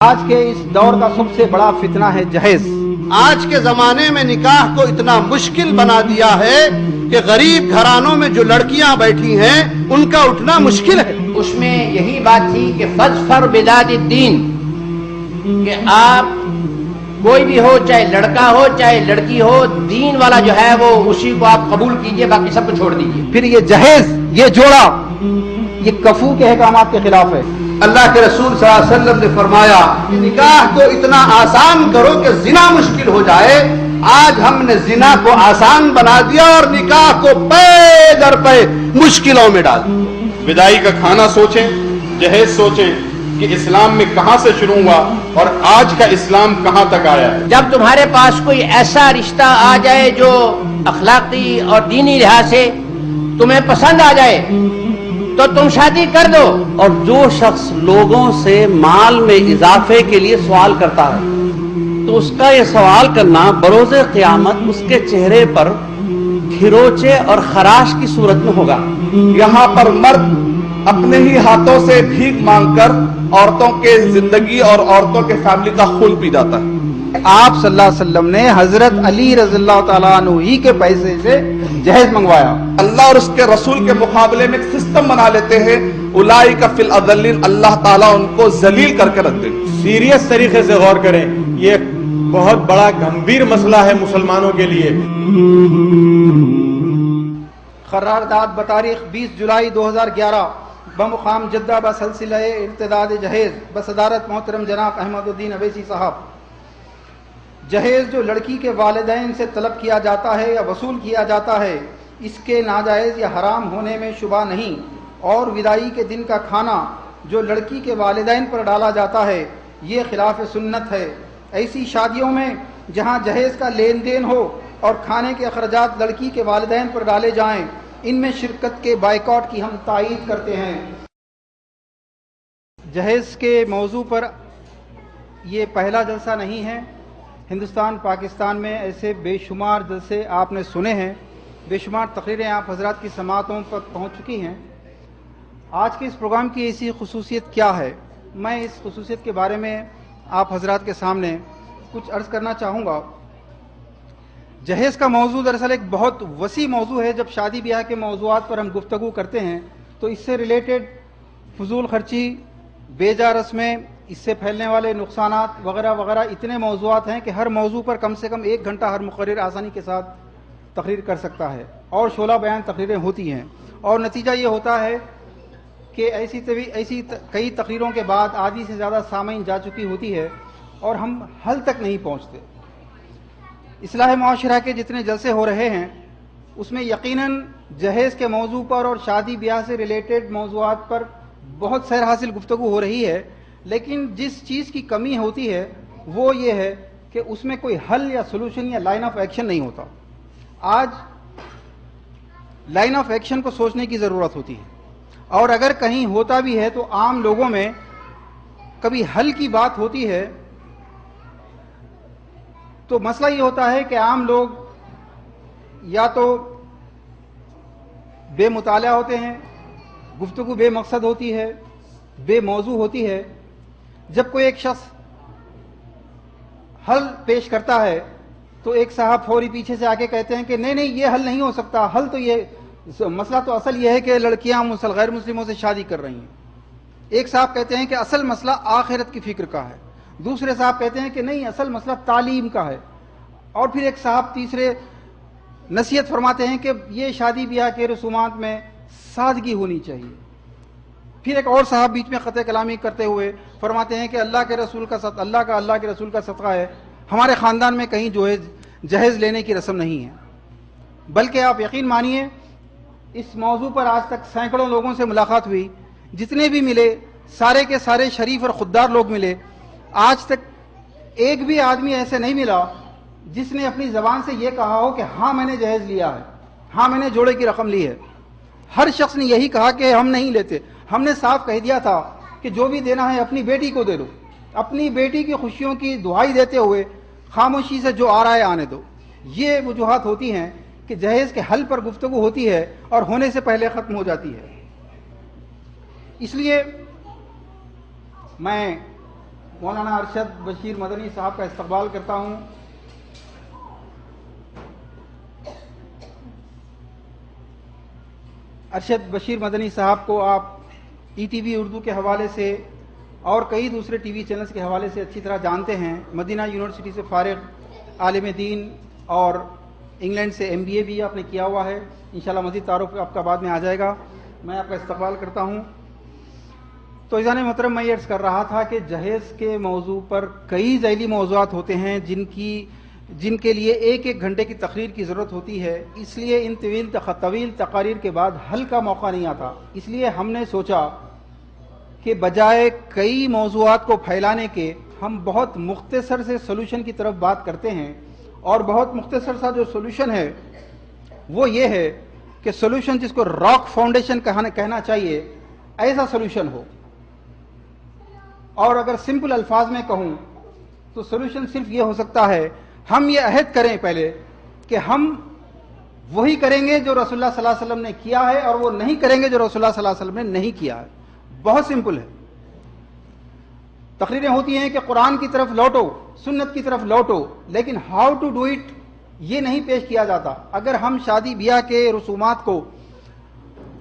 آج کے اس دور کا سب سے بڑا فتنہ ہے جہیز۔ آج کے زمانے میں نکاح کو اتنا مشکل بنا دیا ہے کہ غریب گھرانوں میں جو لڑکیاں بیٹھی ہیں ان کا اٹھنا مشکل ہے۔ اس میں یہی بات تھی کہ فظفر بذات الدین، کہ آپ کوئی بھی ہو، چاہے لڑکا ہو چاہے لڑکی ہو، دین والا جو ہے وہ اسی کو آپ قبول کیجئے، باقی سب کو چھوڑ دیجئے۔ پھر یہ جہیز، یہ جوڑا، یہ کفو کے احکامات کے خلاف ہے۔ اللہ کے رسول صلی اللہ علیہ وسلم نے فرمایا کہ نکاح کو اتنا آسان کرو کہ زنا مشکل ہو جائے۔ آج ہم نے زنا کو آسان بنا دیا اور نکاح کو پے در پے مشکلوں میں ڈال دیا۔ بدائی کا کھانا سوچیں، جہیز سوچیں کہ اسلام میں کہاں سے شروع ہوا اور آج کا اسلام کہاں تک آیا ہے۔ جب تمہارے پاس کوئی ایسا رشتہ آ جائے جو اخلاقی اور دینی لحاظ سے تمہیں پسند آ جائے تو تم شادی کر دو۔ اور جو شخص لوگوں سے مال میں اضافے کے لیے سوال کرتا ہے تو اس کا یہ سوال کرنا بروز قیامت اس کے چہرے پر کھروچے اور خراش کی صورت میں ہوگا۔ یہاں پر مرد اپنے ہی ہاتھوں سے بھیک مانگ کر عورتوں کے زندگی اور عورتوں کے فیملی کا خون پی جاتا ہے۔ آپ صلی اللہ علیہ وسلم نے حضرت علی رضی اللہ تعالیٰ عنہ ہی کے پیسے سے جہیز منگوایا۔ اللہ اور اس کے رسول کے مقابلے میں ایک سسٹم بنا لیتے ہیں، اولئک فی الاذلین، اللہ تعالیٰ ان کو ذلیل کر کے رکھ دیں۔ سیریس طریقے سے غور کریں، یہ بہت بڑا گمبھیر مسئلہ ہے مسلمانوں کے لیے۔ قرارداد بتاریخ 20 جولائی 2011 بمقام جدہ بسلسلہ ارتداد جہیز بصدارت محترم جناب احمد الدین اویسی صاحب۔ جہیز جو لڑکی کے والدین سے طلب کیا جاتا ہے یا وصول کیا جاتا ہے، اس کے ناجائز یا حرام ہونے میں شبہ نہیں، اور وداعی کے دن کا کھانا جو لڑکی کے والدین پر ڈالا جاتا ہے یہ خلاف سنت ہے۔ ایسی شادیوں میں جہاں جہیز کا لین دین ہو اور کھانے کے اخراجات لڑکی کے والدین پر ڈالے جائیں، ان میں شرکت کے بائیکاٹ کی ہم تائید کرتے ہیں۔ جہیز کے موضوع پر یہ پہلا جلسہ نہیں ہے، ہندوستان پاکستان میں ایسے بے شمار جلسے آپ نے سنے ہیں، بے شمار تقریریں آپ حضرات کی سماعتوں پر پہنچ چکی ہیں۔ آج کے اس پروگرام کی ایسی خصوصیت کیا ہے، میں اس خصوصیت کے بارے میں آپ حضرات کے سامنے کچھ عرض کرنا چاہوں گا۔ جہیز کا موضوع دراصل ایک بہت وسیع موضوع ہے۔ جب شادی بیاہ کے موضوعات پر ہم گفتگو کرتے ہیں تو اس سے ریلیٹڈ فضول خرچی، بے جا رسمیں، اس سے پھیلنے والے نقصانات وغیرہ وغیرہ اتنے موضوعات ہیں کہ ہر موضوع پر کم سے کم 1 گھنٹہ ہر مقرر آسانی کے ساتھ تقریر کر سکتا ہے، اور شعلہ بیان تقریریں ہوتی ہیں، اور نتیجہ یہ ہوتا ہے کہ ایسی کئی تقریروں کے بعد آدھی سے زیادہ سامعین جا چکی ہوتی ہے اور ہم حل تک نہیں پہنچتے۔ اصلاح معاشرہ کے جتنے جلسے ہو رہے ہیں اس میں یقیناً جہیز کے موضوع پر اور شادی بیاہ سے ریلیٹڈ موضوعات پر بہت سیر حاصل گفتگو ہو رہی ہے، لیکن جس چیز کی کمی ہوتی ہے وہ یہ ہے کہ اس میں کوئی حل یا سلوشن یا لائن آف ایکشن نہیں ہوتا۔ آج لائن آف ایکشن کو سوچنے کی ضرورت ہوتی ہے، اور اگر کہیں ہوتا بھی ہے تو عام لوگوں میں کبھی حل کی بات ہوتی ہے تو مسئلہ یہ ہوتا ہے کہ عام لوگ یا تو بے مطالعہ ہوتے ہیں، گفتگو بے مقصد ہوتی ہے، بے موضوع ہوتی ہے۔ جب کوئی ایک شخص حل پیش کرتا ہے تو ایک صاحب فوری پیچھے سے آگے کہتے ہیں کہ نہیں یہ حل نہیں ہو سکتا، حل تو یہ مسئلہ تو اصل یہ ہے کہ لڑکیاں غیر مسلموں سے شادی کر رہی ہیں۔ ایک صاحب کہتے ہیں کہ اصل مسئلہ آخرت کی فکر کا ہے، دوسرے صاحب کہتے ہیں کہ نہیں اصل مسئلہ تعلیم کا ہے، اور پھر ایک صاحب تیسرے نصیحت فرماتے ہیں کہ یہ شادی بیاہ کے رسومات میں سادگی ہونی چاہیے۔ پھر ایک اور صاحب بیچ میں قطع کلامی کرتے ہوئے فرماتے ہیں کہ اللہ کے رسول کا صدقہ ہے، ہمارے خاندان میں کہیں جو ہے جہیز لینے کی رسم نہیں ہے۔ بلکہ آپ یقین مانیے اس موضوع پر آج تک سینکڑوں لوگوں سے ملاقات ہوئی، جتنے بھی ملے سارے کے سارے شریف اور خوددار لوگ ملے، آج تک ایک بھی آدمی ایسے نہیں ملا جس نے اپنی زبان سے یہ کہا ہو کہ ہاں میں نے جہیز لیا ہے، ہاں میں نے جوڑے کی رقم لی ہے۔ ہر شخص نے یہی کہا کہ ہم نہیں لیتے، ہم نے صاف کہہ دیا تھا کہ جو بھی دینا ہے اپنی بیٹی کو دے دو، اپنی بیٹی کی خوشیوں کی دعائی دیتے ہوئے خاموشی سے جو آ رہا ہے آنے دو۔ یہ وجوہات ہوتی ہیں کہ جہیز کے حل پر گفتگو ہوتی ہے اور ہونے سے پہلے ختم ہو جاتی ہے۔ اس لیے میں مولانا ارشد بشیر مدنی صاحب کا استقبال کرتا ہوں. ارشد بشیر مدنی صاحب کو آپ ETV اردو کے حوالے سے اور کئی دوسرے ٹی وی چینلز کے حوالے سے اچھی طرح جانتے ہیں. مدینہ یونیورسٹی سے فارغ عالم دین اور انگلینڈ سے MBA بھی آپ نے کیا ہوا ہے. انشاءاللہ مزید تعارف آپ کا بعد میں آ جائے گا. میں آپ کا استقبال کرتا ہوں. تو عزیزان محترم، میں یہ عرض کر رہا تھا کہ جہیز کے موضوع پر کئی ذیلی موضوعات ہوتے ہیں جن کے لیے ایک ایک گھنٹے کی تقریر کی ضرورت ہوتی ہے. اس لیے ان طویل تقاریر کے بعد حل کا موقع نہیں آتا. اس لیے ہم نے سوچا کہ بجائے کئی موضوعات کو پھیلانے کے ہم بہت مختصر سے سولوشن کی طرف بات کرتے ہیں. اور بہت مختصر سا جو سولوشن ہے وہ یہ ہے کہ سولوشن جس کو راک فاؤنڈیشن کہنا چاہیے، ایسا سولوشن ہو. اور اگر سمپل الفاظ میں کہوں تو سولوشن صرف یہ ہو سکتا ہے، ہم یہ عہد کریں پہلے کہ ہم وہی کریں گے جو رسول اللہ صلی اللہ علیہ وسلم نے کیا ہے، اور وہ نہیں کریں گے جو رسول اللہ صلی اللہ علیہ وسلم نے نہیں کیا ہے. بہت سمپل ہے. تقریریں ہوتی ہیں کہ قرآن کی طرف لوٹو، سنت کی طرف لوٹو، لیکن ہاؤ ٹو ڈو اٹ یہ نہیں پیش کیا جاتا. اگر ہم شادی بیاہ کے رسومات کو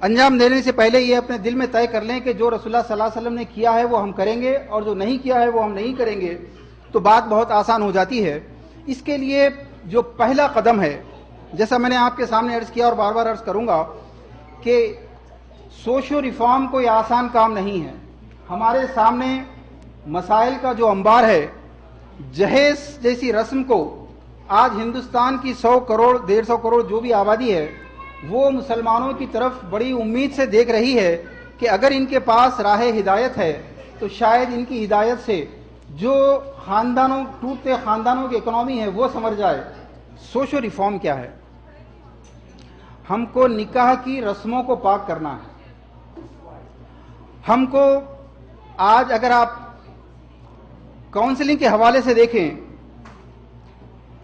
انجام دینے سے پہلے یہ اپنے دل میں طے کر لیں کہ جو رسول اللہ صلی اللہ علیہ وسلم نے کیا ہے وہ ہم کریں گے اور جو نہیں کیا ہے وہ ہم نہیں کریں گے، تو بات بہت آسان ہو جاتی ہے. اس کے لیے جو پہلا قدم ہے، جیسا میں نے آپ کے سامنے عرض کیا اور بار بار عرض کروں گا کہ سوشو ریفارم کوئی آسان کام نہیں ہے. ہمارے سامنے مسائل کا جو انبار ہے، جہیز جیسی رسم کو آج ہندوستان کی 100 کروڑ 150 کروڑ جو بھی آبادی ہے وہ مسلمانوں کی طرف بڑی امید سے دیکھ رہی ہے کہ اگر ان کے پاس راہ ہدایت ہے تو شاید ان کی ہدایت سے جو ٹوٹتے خاندانوں کی اکنامی ہے وہ سمر جائے. سوشو ریفارم کیا ہے؟ ہم کو نکاح کی رسموں کو پاک کرنا ہے. ہم کو آج اگر آپ کاؤنسلنگ کے حوالے سے دیکھیں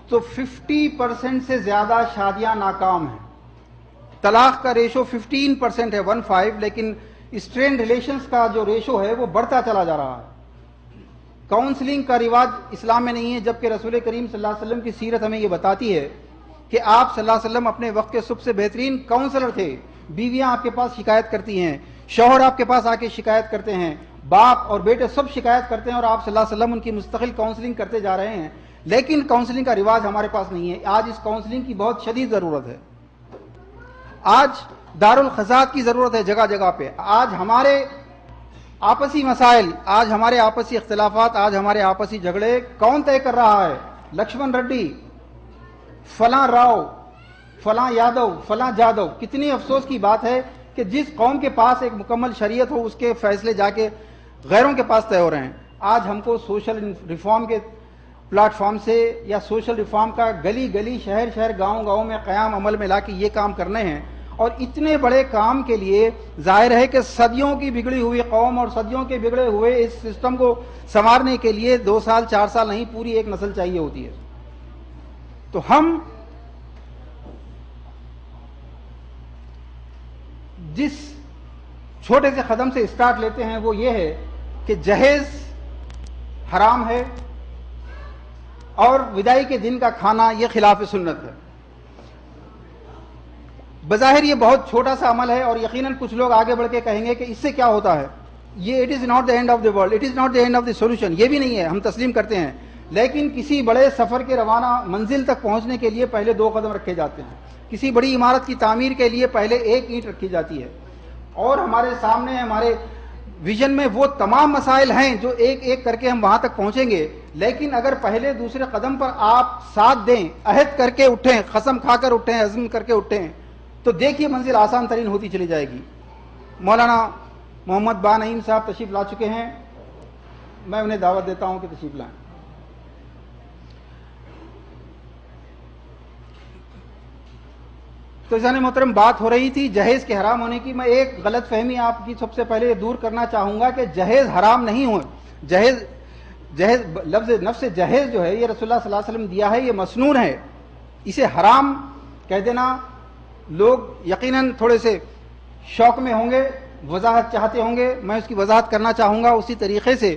تو 50% سے زیادہ شادیاں ناکام ہیں. طلاق کا ریشو 15% ہے 15، لیکن اسٹرین ریلیشنز کا جو ریشو ہے وہ بڑھتا چلا جا رہا ہے. کاؤنسلنگ کا رواج اسلام میں نہیں ہے، جبکہ رسول کریم صلی اللہ علیہ وسلم کی سیرت ہمیں یہ بتاتی ہے کہ آپ صلی اللہ علیہ وسلم اپنے وقت کے سب سے بہترین کاؤنسلر تھے. بیویاں آپ کے پاس شکایت کرتی ہیں، شوہر آپ کے پاس آ کے شکایت کرتے ہیں، باپ اور بیٹے سب شکایت کرتے ہیں، اور آپ صلی اللہ علیہ وسلم ان کی مستقل کاؤنسلنگ کرتے جا رہے ہیں. لیکن کاؤنسلنگ کا رواج ہمارے پاس نہیں ہے. آج اس کاؤنسلنگ کی بہت شدید ضرورت ہے. آج دارالخزات کی ضرورت ہے جگہ جگہ پہ. آج ہمارے آپسی مسائل، آج ہمارے آپسی اختلافات، آج ہمارے آپسی جھگڑے کون طے کر رہا ہے؟ لکشمن ریڈی، فلاں راؤ، فلاں یادو، فلاں جادو. کتنی افسوس کی بات ہے کہ جس قوم کے پاس ایک مکمل شریعت ہو اس کے فیصلے جا کے غیروں کے پاس طے ہو رہے ہیں. آج ہم کو سوشل ریفارم کے پلیٹ فارم سے یا سوشل ریفارم کا گلی گلی شہر شہر گاؤں گاؤں میں قیام عمل میں لا کے یہ کام کرنے ہیں. اور اتنے بڑے کام کے لیے ظاہر ہے کہ صدیوں کی بگڑی ہوئی قوم اور صدیوں کے بگڑے ہوئے اس سسٹم کو سنوارنے کے لیے 2 سال 4 سال نہیں، پوری ایک نسل چاہیے ہوتی ہے. تو ہم جس چھوٹے سے قدم سے اسٹارٹ لیتے ہیں وہ یہ ہے کہ جہیز حرام ہے اور وداعی کے دن کا کھانا یہ خلاف سنت ہے. بظاہر یہ بہت چھوٹا سا عمل ہے اور یقیناً کچھ لوگ آگے بڑھ کے کہیں گے کہ اس سے کیا ہوتا ہے، یہ it is not the and of the world, it is not the and of the solution. یہ بھی نہیں ہے، ہم تسلیم کرتے ہیں. لیکن کسی بڑے سفر کے روانہ منزل تک پہنچنے کے لیے پہلے 2 قدم رکھے جاتے ہیں. کسی بڑی عمارت کی تعمیر کے لیے پہلے 1 اینٹ رکھی جاتی ہے. اور ہمارے سامنے ہمارے ویژن میں وہ تمام مسائل ہیں جو ایک ایک کر کے ہم وہاں تک پہنچیں گے. لیکن اگر پہلے دوسرے قدم پر آپ ساتھ دیں، عہد کر کے اٹھیں، قسم کھا کر اٹھیں، عزم کر کے اٹھیں، تو دیکھیے منزل آسان ترین ہوتی چلی جائے گی. مولانا محمد با نعیم صاحب تشریف لا چکے ہیں. میں انہیں دعوت دیتا ہوں کہ تشریف لائیں. تو عزیزان محترم، بات ہو رہی تھی جہیز کے حرام ہونے کی. میں ایک غلط فہمی آپ کی سب سے پہلے دور کرنا چاہوں گا کہ جہیز حرام نہیں ہو. جہیز لفظ نفس جہیز جو ہے یہ رسول اللہ صلی اللہ علیہ وسلم دیا ہے، یہ مسنون ہے. اسے حرام کہہ دینا، لوگ یقیناً تھوڑے سے شوق میں ہوں گے، وضاحت چاہتے ہوں گے. میں اس کی وضاحت کرنا چاہوں گا اسی طریقے سے.